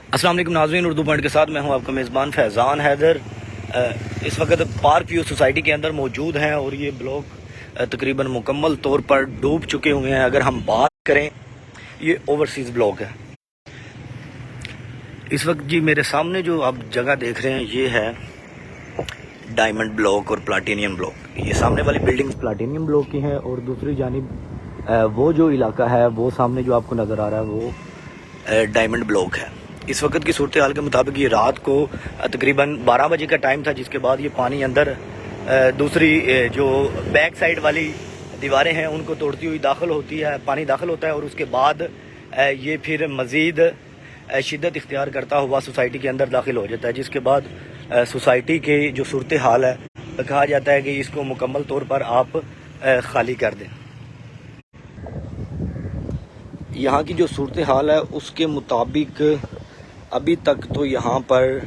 السلام علیکم ناظرین، اردو پوائنٹ کے ساتھ میں ہوں آپ کا میزبان فیضان حیدر۔ اس وقت پارک ویو سوسائٹی کے اندر موجود ہیں اور یہ بلاک تقریباً مکمل طور پر ڈوب چکے ہوئے ہیں۔ اگر ہم بات کریں، یہ اوورسیز بلاک ہے۔ اس وقت جی میرے سامنے جو آپ جگہ دیکھ رہے ہیں یہ ہے ڈائمنڈ بلاک اور پلاٹینیم بلاک۔ یہ سامنے والی بلڈنگ پلاٹینیم بلاک کی ہیں اور دوسری جانب وہ جو علاقہ ہے وہ سامنے جو آپ کو نظر آ رہا ہے وہ ڈائمنڈ بلاک ہے۔ اس وقت کی صورتحال کے مطابق یہ رات کو تقریباً 12 بجے کا ٹائم تھا، جس کے بعد یہ پانی اندر دوسری جو بیک سائڈ والی دیواریں ہیں ان کو توڑتی ہوئی داخل ہوتی ہے، پانی داخل ہوتا ہے اور اس کے بعد یہ پھر مزید شدت اختیار کرتا ہوا سوسائٹی کے اندر داخل ہو جاتا ہے، جس کے بعد سوسائٹی کی جو صورتحال ہے کہا جاتا ہے کہ اس کو مکمل طور پر آپ خالی کر دیں۔ یہاں کی جو صورتحال ہے اس کے مطابق ابھی تک تو یہاں پر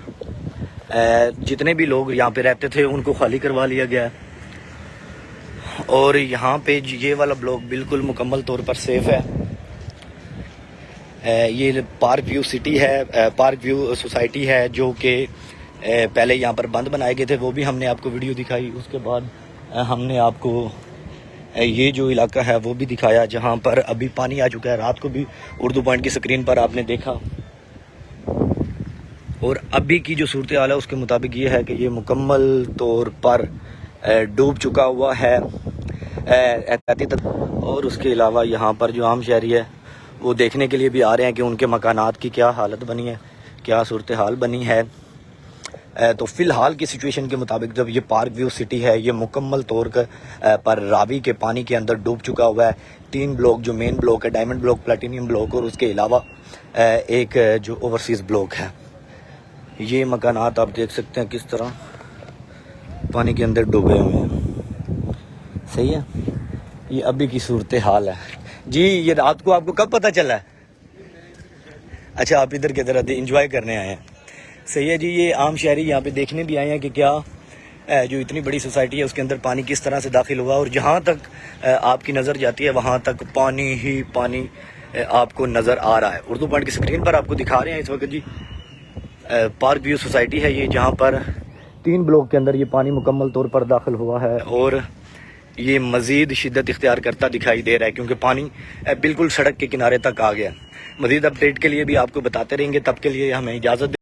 جتنے بھی لوگ یہاں پہ رہتے تھے ان کو خالی کروا لیا گیا ہے اور یہاں پہ یہ والا بلاک بالکل مکمل طور پر سیف ہے۔ یہ پارک ویو سٹی ہے، پارک ویو سوسائٹی ہے جو کہ پہلے یہاں پر بند بنائے گئے تھے، وہ بھی ہم نے آپ کو ویڈیو دکھائی۔ اس کے بعد ہم نے آپ کو یہ جو علاقہ ہے وہ بھی دکھایا جہاں پر ابھی پانی آ چکا ہے۔ رات کو بھی اردو پوائنٹ کی سکرین پر آپ نے دیکھا، اور ابھی کی جو صورتحال ہے اس کے مطابق یہ ہے کہ یہ مکمل طور پر ڈوب چکا ہوا ہے احتیاطی اور اس کے علاوہ یہاں پر جو عام شہری ہے وہ دیکھنے کے لیے بھی آ رہے ہیں کہ ان کے مکانات کی کیا حالت بنی ہے، کیا صورتحال بنی ہے۔ تو فی الحال کی سچویشن کے مطابق جب یہ پارک ویو سٹی ہے یہ مکمل طور پر راوی کے پانی کے اندر ڈوب چکا ہوا ہے۔ 3 بلاک جو مین بلاک ہے، ڈائمنڈ بلاک، پلاٹینیم بلاک اور اس کے علاوہ ایک جو اوورسیز بلاک ہے۔ یہ مکانات آپ دیکھ سکتے ہیں کس طرح پانی کے اندر ڈوبے ہوئے ہیں۔ صحیح ہے، یہ ابھی کی صورتحال ہے۔ جی یہ رات کو آپ کو کب پتہ چلا ہے؟ اچھا، آپ ادھر کی طرح انجوائے کرنے آئے ہیں۔ صحیح ہے جی، یہ عام شہری یہاں پہ دیکھنے بھی آئے ہیں کہ کیا جو اتنی بڑی سوسائٹی ہے اس کے اندر پانی کس طرح سے داخل ہوا، اور جہاں تک آپ کی نظر جاتی ہے وہاں تک پانی ہی پانی آپ کو نظر آ رہا ہے۔ اردو پوائنٹ کی سکرین پر آپ کو دکھا رہے ہیں اس وقت جی پارک ویو سوسائٹی ہے یہ، جہاں پر 3 بلاک کے اندر یہ پانی مکمل طور پر داخل ہوا ہے اور یہ مزید شدت اختیار کرتا دکھائی دے رہا ہے کیونکہ پانی بالکل سڑک کے کنارے تک آ گیا۔ مزید اپڈیٹ کے لیے بھی آپ کو بتاتے رہیں گے، تب کے لیے ہمیں اجازت